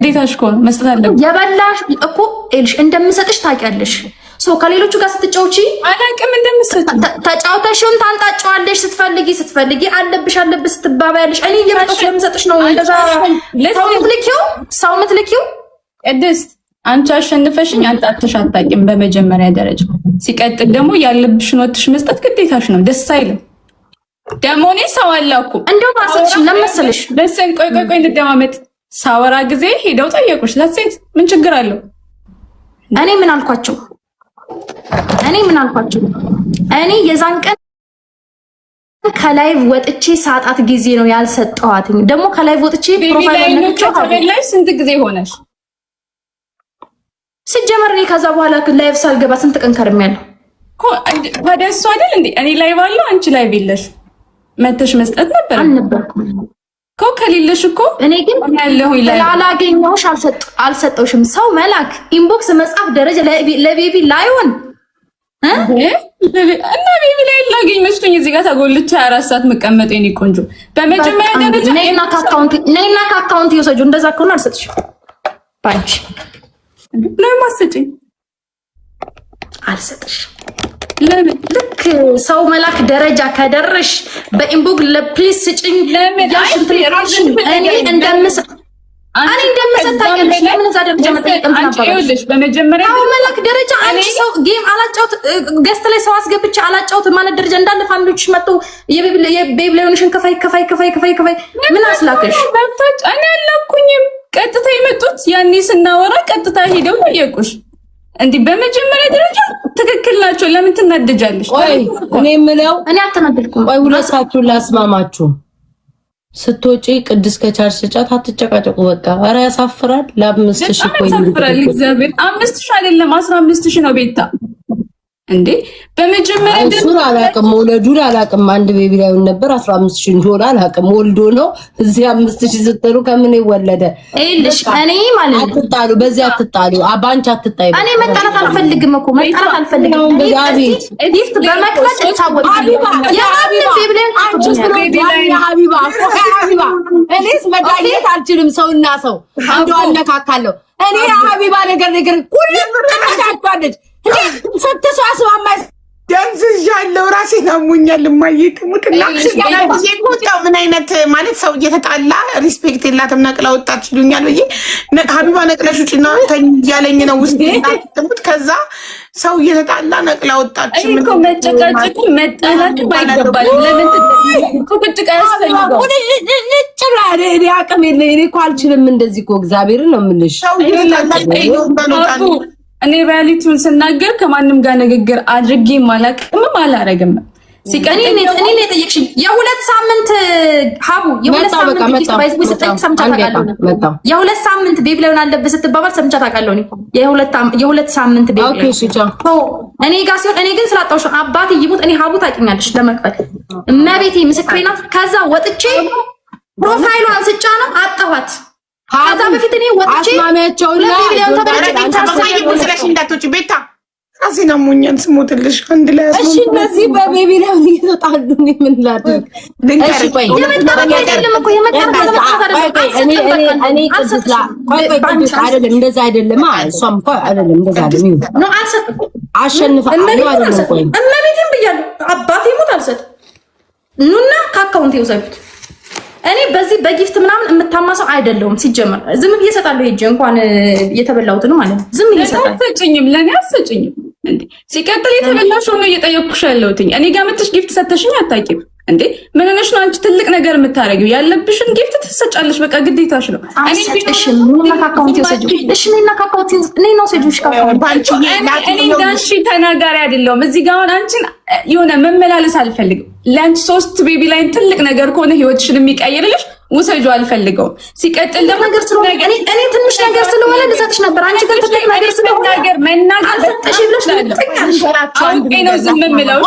ግዴታሽ እኮ ነው መስጠት አለብሽ። የበላሽ እኮ እልሽ እንደምሰጥሽ ታውቂያለሽ። ሶ ከሌሎቹ ጋር ስትጫውቺ አላውቅም እንደምሰጥ ተጫውተሽም ታንጣጫዋለሽ። ስትፈልጊ አለብሽ ስትባባያለሽ። እኔ እየመጣሁ ስለምሰጥሽ ነው እንደዛ ሰው ምትልኪው ቅድስት አንቺ አሸንፈሽኝ አንጣጥሽ አታውቂም በመጀመሪያ ደረጃ። ሲቀጥል ደግሞ ያለብሽን ወጥሽ መስጠት ግዴታሽ ነው። ደስ አይልም ደግሞ እኔ ሰው አላኩ እንደው ማሰጥሽ ለምሳሌሽ ለሰን ቆይ እንደማመጥ ሳወራ ጊዜ ሄደው ጠየቁሽ ለሴት ምን ችግር አለው? እኔ ምን አልኳቸው? እኔ የዛን ቀን ከላይቭ ወጥቼ ሳጣት ጊዜ ነው ያልሰጠዋትኝ። ደግሞ ከላይቭ ወጥቼ ፕሮፋይል ላይ ስንት ጊዜ ሆነሽ? ሲጀመር እኔ ከዛ በኋላ ላይቭ ሳልገባ ስንት ቀን ከርሜያለሁ ወደ እሱ አይደል እንዴ? እኔ ላይቭ አለው አንቺ ላይቭ የለሽ መተሽ መስጠት ነበር አልነበርኩም እኮ ከሌለሽ እኮ እኔ ግን ያለሁ ይላል አላገኘሁሽ አልሰጠውሽም። ሰው መላክ ኢንቦክስ መጻፍ ደረጃ ለቤቢ ላይሆን እና ቤቢ ላይ ላገኝ መስሎኝ እዚህ ጋር ተጎልቼ 24 ሰዓት መቀመጥ የኔ ቆንጆ። በመጀመሪያ ደረጃ ነይና ከአካውንት ይወሰጁ። እንደዛ ከሆነ አልሰጥሽም ባንቺ ለምን አትሰጪኝ? አልሰጥሽም። ለምን ልክ ሰው መላክ ደረጃ ከደረሽ በኢንቦክስ ለፕሊስ ስጭኝ ያሽን ትሪሽን እኔ እንደምሰጥ ታውቂያለሽ። ለምን እዛ ደረጃ መጠየቅም ታባለሽ? በመጀመሪያ ሰው መላክ ደረጃ አንቺ ሰው ጌም አላጫውት ገስት ላይ ሰው አስገብቼ አላጫውት ማለት ደረጃ እንዳለ ፋሚሊዎች መጥቶ የቤቢ ላይሆንሽን ከፋይ ምን አስላከሽ? በታች እኔ አላኩኝም። ቀጥታ የመጡት ያኔ ስናወራ ቀጥታ ሄደው ጠየቁሽ። እንዲህ በመጀመሪያ ደረጃ ትክክል ናቸው። ለምን ትናደጃለሽ? እኔ የምለው እኔ አልተናደድኩም። ቆይ ሁለታችሁን ላስማማችሁ። ስትወጪ ቅድስት ከቻርጅ ጫት አትጨቃጨቁ። በቃ ኧረ ያሳፍራል። ለ5000 ቆይ ያሳፍራል። እግዚአብሔር 5000 አይደለም 15000 ነው ቤታ እንዴ። በመጀመሪያ እሱን አላውቅም፣ ወለዱን አላውቅም። አንድ ቤቢ ላይ ነበር 15000 እንደሆነ አላውቅም። ወልዶ ነው እዚህ 5000 ስትሉ ከምን ይወለደ? እልሽ እኔ ማለት አትጣሉ፣ በዚህ አትጣሉ። አባንቻ አትጣይ። እኔ መጣላት አልፈልግም እኮ መጣላት አልፈልግም። ጊፍት በመክፈት ታወጣለህ። የማንም ቤቢ ላይ ሀቢባ እኔስ መዳኘት አልችልም። ሰውና ሰው እንደው አነካካለሁ። እኔ ሀቢባ ነገር ሁሉም ተመታቷለች። ስትሷ አስማማኝ ደንዝዣለሁ። ራሴን አሞኛል። ማይጥሙጥላክሽ ይቆጣው ምን አይነት ማለት ሰው እየተጣላ ሪስፔክት የላትም ነቅላ ወጣች ይሉኛል ብዬ ሀቢባ ነቅለሽ ውጪና ተያለኝ ነው ውስጥ ተምት ከዛ ሰው እየተጣላ ነቅላ ወጣች። ምን እኮ መጨቃጨቁ መጣላት ባይገባል። ለምን ቁጥጥቃ ያስፈልጋል? ጭራ እኔ አቅም የለኝ። እኔ እኮ አልችልም እንደዚህ እኮ እግዚአብሔርን ነው የምልሽ። እኔ ሪያሊቲውን ስናገር ከማንም ጋር ንግግር አድርጌ ማላቅም አላረግም። ሲቀኒ እኔ ለጠየቅሽኝ የሁለት ሳምንት ሀቡ የሁለት ሳምንት ቤቢ ላይ አለበት ስትባባል ሰምቻት አውቃለሁ። የሁለት ሳምንት ቤቢ ኦኬ ሲጫ እኔ ጋር ሲሆን እኔ ግን ስላጣውሽ አባቴ ይሙት እኔ ሀቡ ታውቂኛለሽ ለመክፈል እመቤቴ ምስክሬ ናት። ከዛ ወጥቼ ፕሮፋይሏን ስጫ ነው አጣኋት። ከዛ በፊት እኔ ወጥቼ አስማሚያቸውና ስለሽ እንዳትወጪ ቤታ ራሴን አሞኛል። ስሞትልሽ አንድ ላይ እሺ። እነዚህ በቤቢ ላይ እየተጣሉ ነው። ምን ላድርግ? እሺ ቆይ አይደለም እንደዛ አይደለም። እሷም እኮ አይደለም እንደዛ አይደለም ነው አልሰጥም። አሸንፋለሁ አይደለም። ቆይ እመቤቴን ብያለሁ። አባቴ ሞት አልሰጥም። ኑና ከአካውንቴ ይወሰዱት። እኔ በዚህ በጊፍት ምናምን የምታማሰው አይደለሁም። ሲጀመር ዝም ብዬ እሰጣለሁ። ሄጄ እንኳን የተበላሁትን ማለት ነው ዝም ብዬ እሰጣለሁ። አትሰጭኝም፣ ለኔ አትሰጭኝም እንዴ? ሲቀጥል የተበላሽው ነው እየጠየቅኩሽ ያለሁት። እኔ ጋር መጥተሽ ጊፍት ሰተሽኝ አታውቂም እንዴ? ምን ሆነሽ ነው አንቺ ትልቅ ነገር የምታረጊው? ያለብሽን ጊፍት ትሰጫለሽ። በቃ ግዴታሽ ነው። እኔ ቢኖርሽም ኑና ከአካውንቴ ይወሰዱ። እሺ ነይና ከአካውንቴ እኔ ነው ሰጁሽ ከአካውንቴ እኔ እንዳንቺ ተናጋሪ አይደለሁም። እዚህ ጋር አሁን አንቺን የሆነ መመላለስ አልፈልግም። ለአንቺ 3 ቤቢ ላይ ትልቅ ነገር ከሆነ ህይወትሽን የሚቀይርልሽ ውሰጁ አልፈልገውም። ሲቀጥል ደግሞ ነገር ስለሆነ እኔ ትንሽ ነገር ስለሆነ ልሰጥሽ ነበር። አንቺ ግን ትልቅ ነገር ስለሆነ መናገር አልሰጥሽ ብለሽ ነው ዝም የምለው።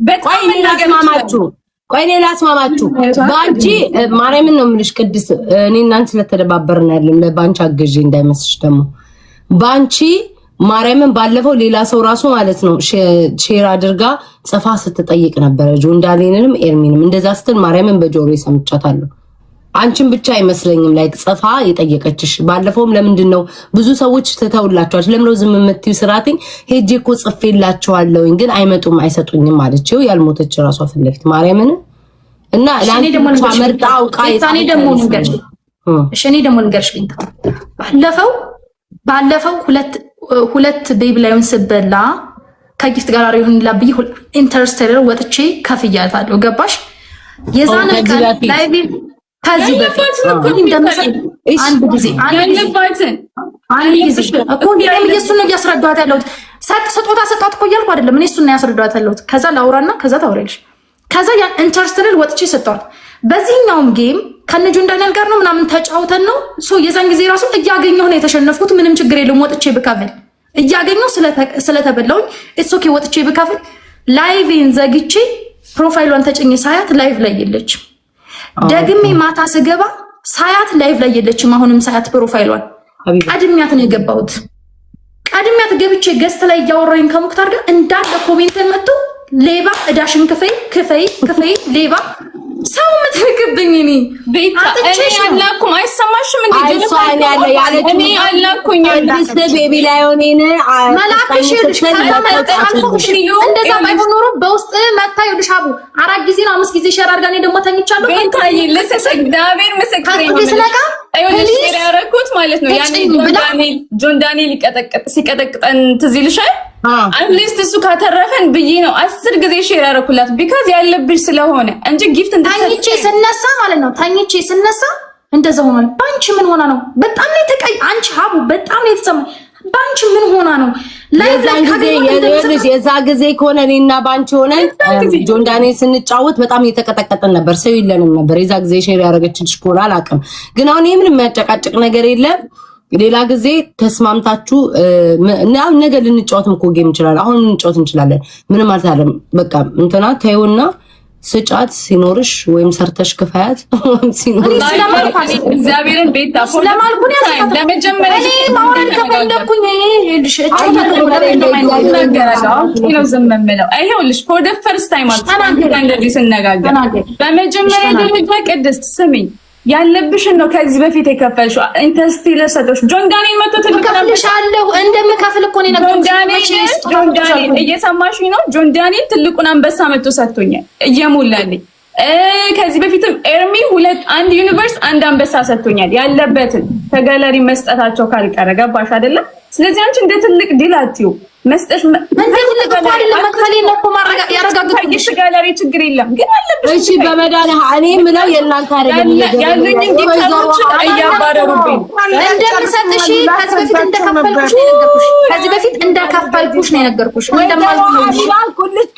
በጣም መናገማማችሁ ቆይ ሌላ አስማማችሁ ባንቺ ማርያምን ነው የምልሽ ቅድስት። እኔ እናንተ ስለተደባበርን አይደለም ለባንቺ አገዢ እንዳይመስልሽ። ደግሞ ባንቺ ማርያምን ባለፈው ሌላ ሰው ራሱ ማለት ነው ሼር አድርጋ ጽፋ ስትጠይቅ ነበረ። ጆ እንዳሌንንም ኤርሚንም እንደዛ ስትል ማርያምን በጆሮ ሰምቻታለሁ። አንቺን ብቻ አይመስለኝም ላይክ ጽፋ የጠየቀችሽ። ባለፈውም ለምንድን ነው ብዙ ሰዎች ተተውላቸዋል ለምን ነው ዝም የምትይው ስራትኝ ሄጄ እኮ ጽፌላቸዋለሁኝ ግን አይመጡም አይሰጡኝም አለችው ያልሞተች ራሷ ፊት ለፊት ማርያምን እና ለአንቺ ደግሞ መርጣ አውቃ እኔ ደግሞ ንገርሽ ቢንታ ባለፈው ሁለት ቤቢ ላይን ስበላ ከጊፍት ጋር ይሁን ለብይ ኢንተርስቴለር ወጥቼ ከፍያታለሁ ገባሽ የዛነ ቀን ላይቭ ከዚህ በፊት አንድ ጊዜ እኮ እንደም እሱን ነው ያስረዳዋት ያለሁት ስጦታ ሰጣት እኮ እያልኩ አይደለም እኔ እሱን ነው ያስረዳዋት ያለሁት ከዛ ላውራና ከዛ ታወሪልሽ ከዛ ያን ኢንተርስቴለር ወጥቼ ሰጣት በዚህኛውም ጌም ከነጁ እንዳነል ጋር ነው ምናምን ተጫውተን ነው የዛን ጊዜ ራሱ እያገኘሁ ነው የተሸነፍኩት ምንም ችግር የለም ወጥቼ ብከፍል እያገኘሁ ስለተበላውኝ ኢትስ ኦኬ ወጥቼ ብከፍል ላይቭን ዘግቼ ፕሮፋይሏን ተጨኝ ሳያት ላይቭ ላይ የለችም ደግሜ ማታ ስገባ ሳያት ላይቭ ላይ የለችም አሁንም ሳያት ፕሮፋይሏን ቀድሚያት ነው የገባሁት ቀድሚያት ገብቼ ገስት ላይ ያወራኝ ከሙክታር ጋር እንዳለ ኮሜንትን መጥቶ ሌባ እዳሽን ክፈይ ሌባ ሰው ምትልክብኝ እኔ ቤታ እኔ አላኩም አይሰማሽም እንዴ አይሳኔ ያለ ያለች እኔ አላኩኝ አዲስ ቤቢ ላይ ሆነን መላክሽ እንደዛ ባይሆን ኖሮ በውስጥ መታ ይልሻቡ 4 ጊዜ ነው 5 ጊዜ ሸር አድርጋ እኔ ደግሞ ተኝቻለሁ ቤታ ይልሰስ እግዚአብሔር ምስክሬ ነው አይወልሽ ያረኩት ማለት ነው ያኔ ጆን ዳንኤል ሲቀጠቅጠን ትዝ ይልሻል አትሊስት እሱ ካተረፈን ብዬ ነው 10 ጊዜ ሼር ያረኩላት ቢካዝ ያለብሽ ስለሆነ እንጂ ጊፍት ታኝቼ ስነሳ ማለት ነው ታኝቼ ስነሳ እንደዛ ሆኗል ባንቺ ምን ሆና ነው በጣም ነው ተቀይ አንቺ ሀቡ በጣም ነው የተሰማኝ ባንቺ ምን ሆና ነው የዛ ጊዜ ከሆነ እኔና ባንቺ ሆነን ጆን ዳንኤል ስንጫወት በጣም እየተቀጠቀጠን ነበር ሰው ይለንም ነበር የዛ ጊዜ ሼር ያረጋችልሽ ኮራ አላቀም ግን አሁን ምንም የሚያጨቃጭቅ ነገር የለም ሌላ ጊዜ ተስማምታችሁ ነገ ልንጫወትም እኮ ጌም እንችላለን አሁን ልንጫወት እንችላለን ምንም ማለት አይደለም በቃ እንትና ታዩና ስጫት ሲኖርሽ ወይም ሰርተሽ ክፋያት ሲኖርሽ እግዚአብሔርን ቤታ ስለማልኩኝ ለመጀመሪያ ማውረድ ከፈለኩኝ ይልሽ ነው ዘመመለው አይሄውልሽ for the first time እንደዚህ ስነጋገር በመጀመሪያ ደረጃ ቅድስት ስሚኝ ያለብሽን ነው ከዚህ በፊት የከፈልሽው ኢንተርስቴለር ሰጥቶሽ ጆን ዳንኤል መጥቶ ትከፍልሻለሁ እንደምከፍል እኮ ነው ጆን ዳንኤል እየሰማሽኝ ነው ጆን ዳንኤል ትልቁን አንበሳ መጥቶ ሰጥቶኛል እየሞላልኝ ከዚህ በፊትም ኤርሚ አንድ ዩኒቨርስ አንድ አንበሳ ሰጥቶኛል ያለበትን ከጋለሪ መስጠታቸው ካልቀረ ገባሽ አይደለ ስለዚህ አንቺ እንደ ትልቅ ዲል አትዩ መስጠሽ ያረጋግጥልሽ ጋለሪ ችግር የለም ግን አለብሽ እሺ በመዳን እኔ ምለው የእናንተ አይደለም ያሉኝ ዲክታሮች እያባረሩብኝ እንደምሰጥሽ ከዚህ በፊት እንደከፈልኩሽ ነው የነገርኩሽ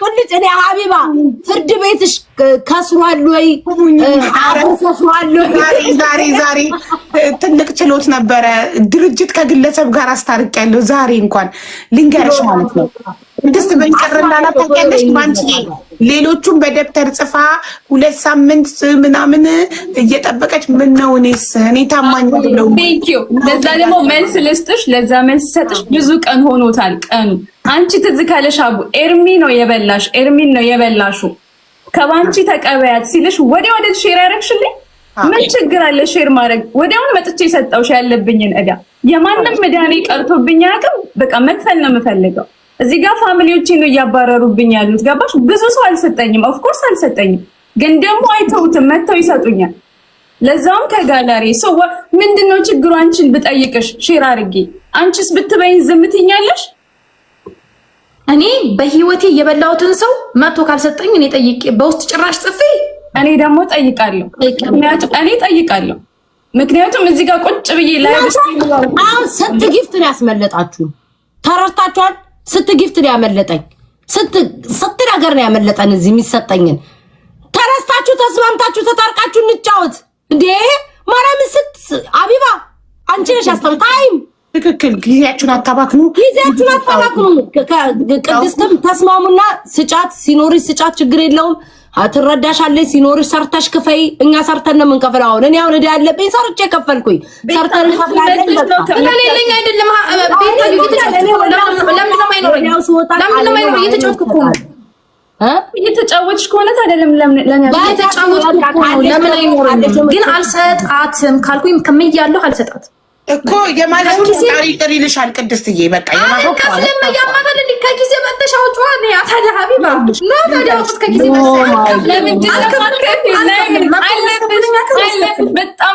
ቁልጭ እኔ ሀቢባ ፍርድ ቤትሽ ከስሯል ወይ አፍርሰሽዋል ዛሬ ትልቅ ችሎት ነበረ ድርጅት ከግለሰብ ጋር አስታርቂያለሁ ዛሬ እንኳን ልንገርሽ ማለት ነው እንድስት በእንቀርና ታውቂያለሽ ባንቺ ሌሎቹም በደብተር ጽፋ 2 ሳምንት ምናምን እየጠበቀች ምን ነው እኔ ታማኝ አይደለም ቴንኪው ለዛ ደግሞ መልስ ልስጥሽ ለዛ መልስ ሰጥሽ ብዙ ቀን ሆኖታል ቀኑ አንቺ ትዝ ካለሽ አቡ ኤርሚን ነው የበላሹ ከባንቺ ተቀበያት ሲልሽ ወዲያው ሼር ያረክሽልኝ ምን ችግር አለ ሼር ማድረግ ወዲያው መጥቼ ሰጣውሽ ያለብኝን እዳ የማንም መዳኔ ቀርቶብኝ አቅም በቃ መክፈል ነው የምፈልገው እዚህ ጋር ፋሚሊዎቼ ነው ያባረሩብኝ ያሉት ገባሽ ብዙ ሰው አልሰጠኝም ኦፍ ኮርስ አልሰጠኝም ግን ደግሞ አይተውት መተው ይሰጡኛል ለዛውም ከጋላሪ ሰው ምንድነው ችግሩ አንቺን ብጠይቅሽ ሼር አድርጌ አንቺስ ብትበይኝ ዝምትኛለሽ እኔ በህይወቴ የበላውትን ሰው መቶ ካልሰጠኝ እኔ ጠይቄ በውስጥ ጭራሽ ጽፌ እኔ ደግሞ ጠይቃለሁ ምክንያቱም እዚህ ጋር ቁጭ ብዬ ላይ ስንት ጊፍት ነው ያስመለጣችሁ ተረታችኋል ስንት ጊፍት ነው ያመለጠኝ ስንት ነገር ነው ያመለጠን እዚህ የሚሰጠኝን ተረስታችሁ ተስማምታችሁ ተጣርቃችሁ እንጫወት እንዴ ማርያም አቢባ አንቺ ነሽ አስተምታይም ትክክል ጊዜያችሁን አታባክኑ ቅድስትም ተስማሙና ስጫት ሲኖርሽ ስጫት ችግር የለውም አትረዳሻለሽ ሲኖርሽ ሰርተሽ ክፈይ እኛ ሰርተን ነው የምንከፍለው አሁን እኔ አሁን እዳ ያለብኝ ሰርቼ ከፈልኩኝ ሰርተን ከፍላለን ለሌለኛ አይደለም ቤት ለምን ነው ማይኖር እየተጫወትኩ እየተጫወትሽ ከሆነ ታደለም ለምን አይኖርም? ግን አልሰጣትም ካልኩኝ ከመያለሁ አልሰጣትም እኮ የማለት ጣሪ ጥሪ ልሻል ቅድስትዬ በቃ ከፍለም ያማታል እንዴ ከጊዜ መጥተሽ አውጪዋ ነው ታዲያ ሀቢባ ነው ታዲያ ወጥት ከጊዜ በጣም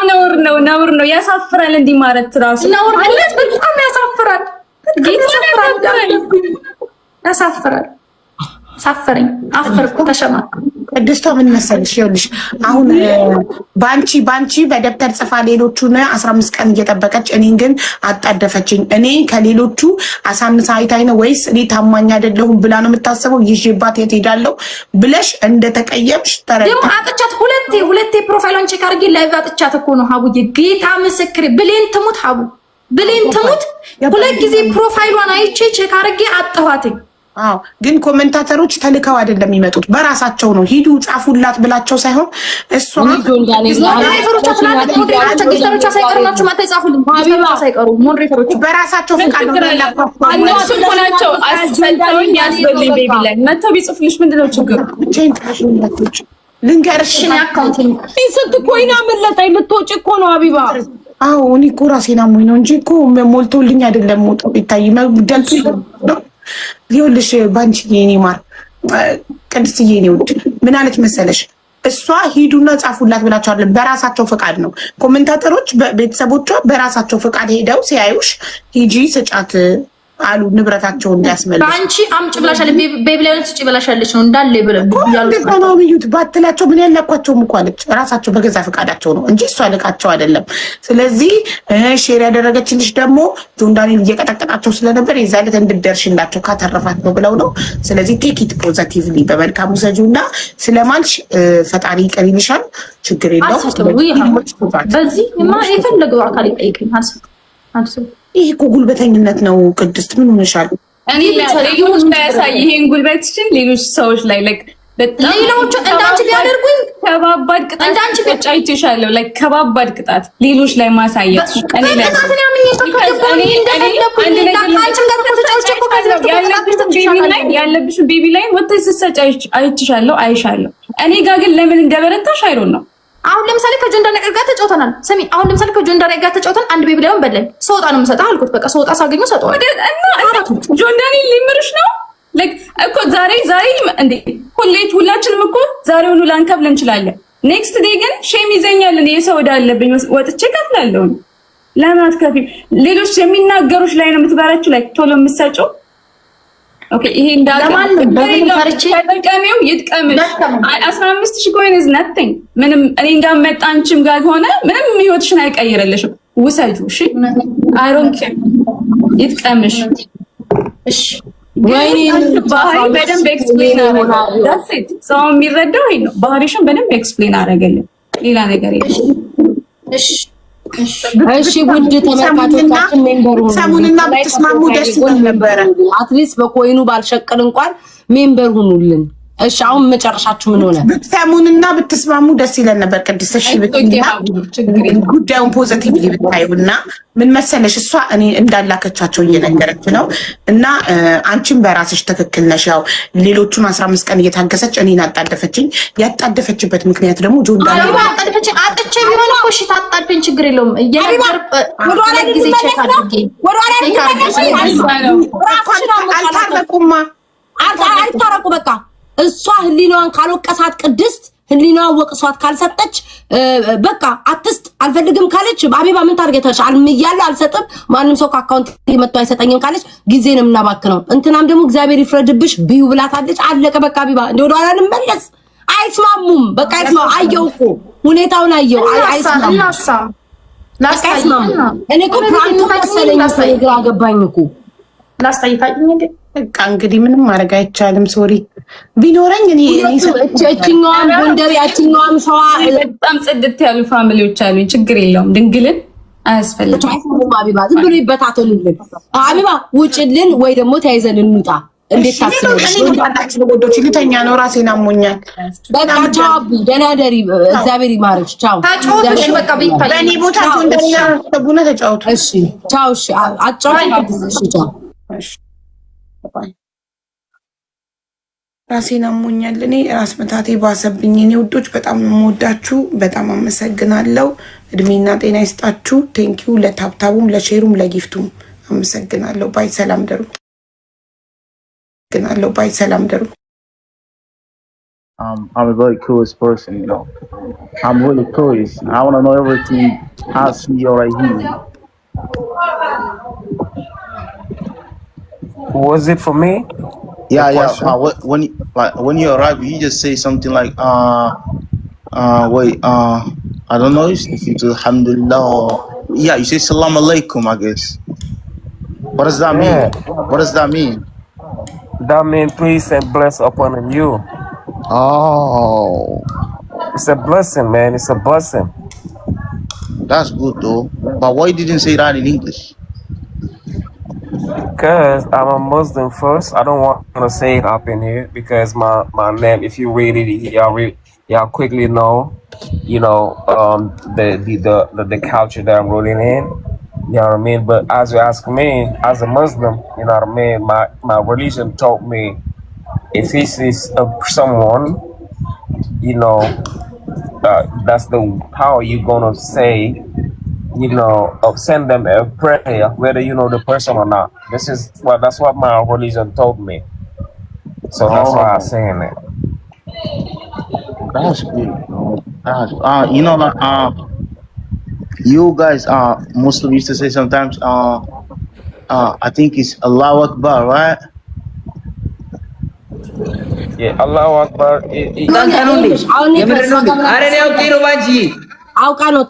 ነውር ነው ያሳፍራል። እንዲህ ማለት ራሱ ነውር ማለት በጣም ያሳፍራል። ያሳፍራል። ሳፈረኝ አፈርኩ ተሸማቀ። ቅድስቷ ምን መሰልሽ ይኸውልሽ አሁን ባንቺ በደብተር ጽፋ ሌሎቹን 15 ቀን እየጠበቀች እኔን ግን አጣደፈችኝ። እኔ ከሌሎቹ አሳንሳ አይታይ ነው ወይስ እኔ ታማኝ አይደለሁም ብላ ነው የምታስበው? ይዤባት የት ሄዳለሁ ብለሽ እንደተቀየምሽ ተረዳ። ደግሞ አጥቻት ሁለቴ ፕሮፋይሏን ቼክ አድርጌ ላይቭ አጥቻት እኮ ነው ሀቡዬ። ጌታ ምስክር ብሌን ትሙት ሀቡ ብሌን ትሙት። ሁለት ጊዜ ፕሮፋይሏን አይቼ ቼክ አድርጌ አጥኋትኝ። አዎ ግን ኮሜንታተሮች ተልከው አይደለም የሚመጡት፣ በራሳቸው ነው። ሂዱ ጻፉላት ብላቸው ሳይሆን እሷ በራሳቸው ፈቃድ ነው ያላቸው። መተው ቢጽፉልሽ ምንድነው ችግሩ? ልንገርሽ ስንት ኮይና መለጣይ ልትወጪ እኮ ነው ሀቢባ። አዎ እኔ እኮ ራሴን አሞኝ ነው እንጂ እኮ ሞልቶልኝ አይደለም። ሞልቶ ይታይ መግደልቱ ይኸውልሽ ባንቺዬ የኔ ማር ቅድስትዬ የኔ ውድ ምን አለች መሰለሽ? እሷ ሂዱና ጻፉላት ብላቸው አይደለም በራሳቸው ፈቃድ ነው። ኮሜንታተሮች ቤተሰቦቿ በራሳቸው ፈቃድ ሄደው ሲያዩሽ ሂጂ ስጫት አሉ ንብረታቸውን እንዲያስመልሱ። ባንቺ አምጭ ብላሻለች፣ ቤቢ ላይ ስጪ ብላሻለች ነው እንዳለ ያሉት ነው የሚዩት ባትላቸው ምን ያላኳቸው እኮ አለች። ራሳቸው በገዛ ፈቃዳቸው ነው እንጂ እሷ ልቃቸው አይደለም። ስለዚህ ሼር ያደረገችልሽ ደግሞ ጆን ዳንኤል እየቀጠቀጣቸው ስለነበር የዛ ዕለት እንድትደርሽላቸው ካተረፋት ነው ብለው ነው። ስለዚህ ቴክ ኢት ፖዚቲቭሊ በመልካሙ ሰጂውና ስለማልሽ ፈጣሪ ይቅር ይልሻል። ችግር የለውም። በዚህ ማ የፈለገው አካል ይጠይቀኝ አልሰጥ ይሄ እኮ ጉልበተኝነት ነው። ቅድስት ምን ሆነሻል? እኔ ሌሎች ላይ ያሳይ ይሄን ጉልበትሽን ሌሎች ሰዎች ላይ በጣም ሌሎች እንዳንቺ ቢያደርጉኝ ከባባድ ቅጣት እንዳንቺ በጫይቼሻለሁ። ከባባድ ቅጣት ሌሎች ላይ ማሳየት እኔ ላይ ያለብሽን ቤቢ ላይ ወጥተሽ ስትሰጪ አይቼሻለሁ፣ አይሻለሁ። እኔ ጋር ግን ለምን እንደበረታሽ አይሮን ነው። አሁን ለምሳሌ ከጆን ዳንኤል ጋር ተጫውተናል። ስሚ አሁን ለምሳሌ ከጆን ዳንኤል ጋር ተጫውተን አንድ ቤቢ ላይውን በለኝ ሰውጣ ነው የምሰጠው አልኩት። በቃ ሰውጣ ሳገኘው ሰጠው። ጆን ዳንኤል ሊምርሽ ነው እኮ ዛሬ እንዴ ሁላችንም እኮ ዛሬውኑ ላንከፍል እንችላለን። ኔክስት ዴይ ግን ሼም ይዘኛል። እኔ የሰው ዕዳ አለብኝ ወጥቼ ከፍላለሁ። ለምን አትከፊም? ሌሎች የሚናገሩሽ ላይ ነው የምትበረችው ቶሎ የምትሰጪው። ኦኬ ይሄ ተጠቃሚው ይጥቀምሽ። 15,000 ኮይን is nothing። ምንም እኔ ጋር መጣ አንቺም ጋር ሆነ ምንም ህይወትሽን አይቀይርልሽም። ውሰጁ። እሺ I don't care። ይጥቀምሽ። እሺ ወይ በደንብ ኤክስፕሌን አደረገ። that's it። ሰው የሚረዳው ይሄ ነው። ባህሪሽን በደንብ ኤክስፕሌን አደረገልኝ። ሌላ ነገር የለም። እሺ ውድ ተመልካቾቻችን ሜምበሩ ሰሙንና ብትስማሙ ደስ ይል ነበር። አትሊስት በኮይኑ ባልሸቀል እንኳን ሜምበር ሁኑልን። እሺ አሁን መጨረሻችሁ ምን ሆነ? ብትሰሙንና ብትስማሙ ደስ ይለን ነበር። ቅድስት እሺ ጉዳዩን ፖዚቲቭሊ ብታዩና ምን መሰለሽ እሷ እኔ እንዳላከቻቸው እየነገረች ነው እና አንቺም በራስሽ ትክክል ነሽ። ያው ሌሎቹን 15 ቀን እየታገሰች እኔን አጣደፈችኝ። ያጣደፈችበት ምክንያት ደግሞ ጆን ዳንኤል አጣደፈችኝ። አጥቼ ቢሆን እኮ እሺ ታጣደፈኝ ችግር የለውም። ወደኋላ ጊዜ ቼክ አድርጌ አልታረቁማ አልታረቁ በቃ እሷ ህሊናዋን ካልወቀሳት ቅድስት ህሊናዋን ወቅሷት ካልሰጠች በቃ አትስጥ አልፈልግም ካለች አቢባ ምን ታርገታለች? አልምያለሁ አልሰጥም ማንም ሰው ከአካውንት መጥቶ አይሰጠኝም ካለች ጊዜ ነው የምናባክነው። እንትናም ደግሞ እግዚአብሔር ይፍረድብሽ ቢዩ ብላታለች። አለቀ በቃ አቢባ እንደ ወደ ኋላ እንመለስ። አይስማሙም በቃ አይስማሙ። አየው እኮ ሁኔታውን አየው። አይስማሙ እኔ እኮ ፕራንክ መሰለኝ ግራ ገባኝ እኮ ላስጠይቃኝ እንዴ በቃ እንግዲህ ምንም ማድረግ አይቻልም። ሶሪ ቢኖረኝ እኔ እቺኛዋን ጎንደር ያቺኛዋን ሸዋ በጣም ጽድት ያሉ ፋሚሊዎች አሉኝ። ችግር የለውም። ድንግልን አያስፈልግም። አቢባ ዝም ብሎ ይበታተኑልን። አቢባ ውጭልን ወይ ደግሞ ተያይዘን እንውጣ። እንዴት ታስበሽ? ወዶች ልተኛ ነው ራሴን አሞኛል። በቃ ቻው ደህና ደሪ። እግዚአብሔር ይማርሽ። ቻው ታጫውተሽ በቃ ቢታይ በእኔ ቦታ እንደኛ ተቡነ ተጫውቱ። እሺ ቻው። እሺ አጫውተሽ። እሺ ቻው። ራሴን አሞኛል። እኔ ራስ መታቴ ባሰብኝ። እኔ ውዶች በጣም የምወዳችሁ፣ በጣም አመሰግናለሁ። እድሜና ጤና ይስጣችሁ። ቴንኪው ለታብታቡም ለሼሩም ለጊፍቱም አመሰግናለሁ። ባይ ሰላም ደሩ። ሰላም ደሩ። I'm a very curious person, you know. I'm really curious. I want to know everything I see or I hear. Was it for me? Yeah. When you arrive, you just say something like, wait, I don't know if it's alhamdulillah or, yeah, you say salam alaikum, I guess. What does that mean? What does that mean? That means peace and bless upon you. Oh, It's a blessing, man. It's a blessing. that's good though. But why you didn't say that in English? Because I'm a Muslim first. I don't want to say it up in here because my name, if you read it, y'all quickly know, you know, the culture that I'm ruling in. You know what I mean? But as you ask me, as a Muslim, you know what I mean? My religion taught me if he sees someone, you know, that's how you gonna say, you know, send them a prayer, whether you know the person or not. That's what my religion told me. So that's why I'm saying that. That's good. You know, like, you guys, Muslim used to say sometimes, I think it's Allahu Akbar, right? Yeah, Allahu Akbar. አውቃ ነው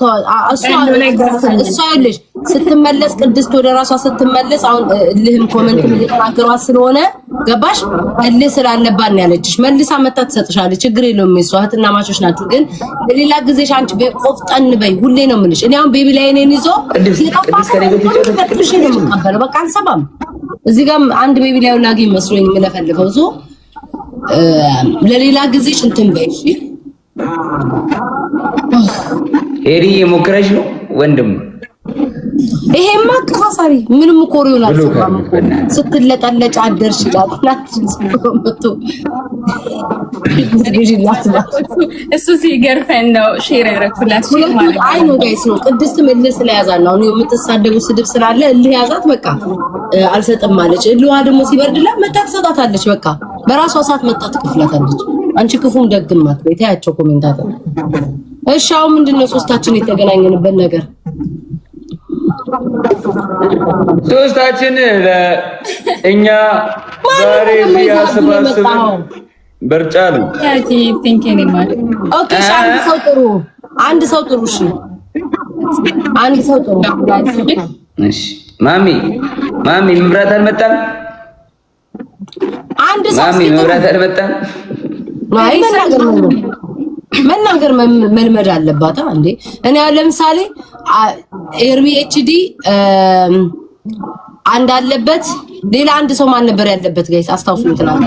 እሷ ይልሽ ስትመለስ ቅድስት ወደ ራሷ ስትመለስ አሁን እልህም ኮሜንት እየተናገሯት ስለሆነ ገባሽ እልህ ስላለባት ነው ያለችሽ። መልሳ መጣ ትሰጥሻለች። ችግር የለውም። እሷ እህትና ማቾች ናችሁ። ግን ለሌላ ጊዜሽ አንቺ ቆፍጠን በይ። ሁሌ ነው የምልሽ። እኔ አሁን ቤቢ ላይ እኔን ይዞ በቃ አልሰማም። እዚህ ጋር አንድ ቤቢ ላይ ላገኝ መስሎኝ የምለፈልፈው ዞ ለሌላ ጊዜሽ እንትን በይ። እሺ ኤሪ የሞከረሽ ነው ወንድም። ይሄማ ከፋሳሪ ምንም ኮሪዮን አልሰማም እኮ ስትለጠለጭ አደርሽ ይላል። እሱ ሲገርፈን ነው ሼር ያረኩላት ማለት አይ ነው ጋይስ ነው ቅድስት መልስ ስለያዛና ነው የምትሳደቡ ስድብ ስላለ እልህ ያዛት። በቃ አልሰጥም ማለች። እልዋ ደግሞ ሲበርድላ መጣ ትሰጣታለች። በቃ በራሷ ሰዓት መጣ ትከፍላታለች። አንቺ ክፉም ደግም አትበይ። ታያቸው ኮሜንታተር። እሺ አሁን ምንድነው ሶስታችን የተገናኘንበት ነገር? ሶስታችን ለእኛ ዛሬ ያስባስብ በርጫሉ። ኦኬ አንድ ሰው ጥሩ፣ አንድ ሰው ጥሩ። እሺ አንድ ሰው ጥሩ። እሺ ማሚ መብራት አልመጣም። አንድ ሰው ማሚ መብራት አልመጣም። ማይ መናገር መልመድ አለባት እንዴ። እኔ ለምሳሌ ኤርሚ ኤችዲ አንድ አለበት። ሌላ አንድ ሰው ማን ነበር ያለበት ጋይስ? አስታውሱኝ ትናንት